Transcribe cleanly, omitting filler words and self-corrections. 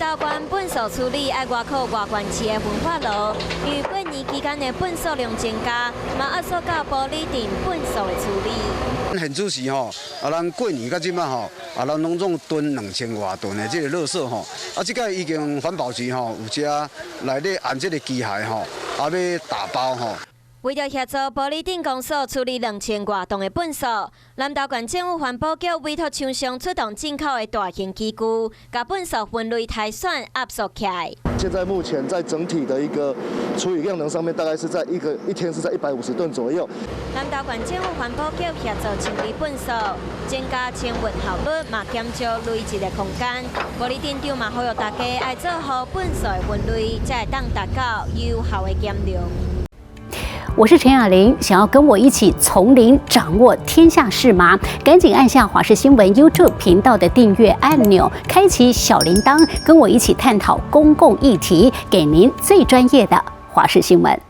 岛县粪扫处理要外口外关市的焚化炉，因为过年期间的粪扫量增加，嘛压缩到玻璃店粪扫的处理。现主时吼，咱过年到即摆吼，咱拢总囤2000多吨的这个垃圾吼，即个已经环保局吼有只内底按这个机械吼，要打包吼。为了协助玻璃店公所处理2000多吨的粪扫，南投县政府环保局委托厂商出动进口的大型机具，把粪扫分类筛选压缩起来。现在目前在整体的一个处理量能上面，大概是在一天是在150吨左右。南投县政府环保局协助清理粪扫，增加清运效率，嘛减少累积的空间。玻璃店长嘛呼吁大家要做好粪扫的分类，才会当达到有效的减量。我是陈雅玲，想要跟我一起从零掌握天下事吗？赶紧按下华视新闻 YouTube 频道的订阅按钮，开启小铃铛，跟我一起探讨公共议题，给您最专业的华视新闻。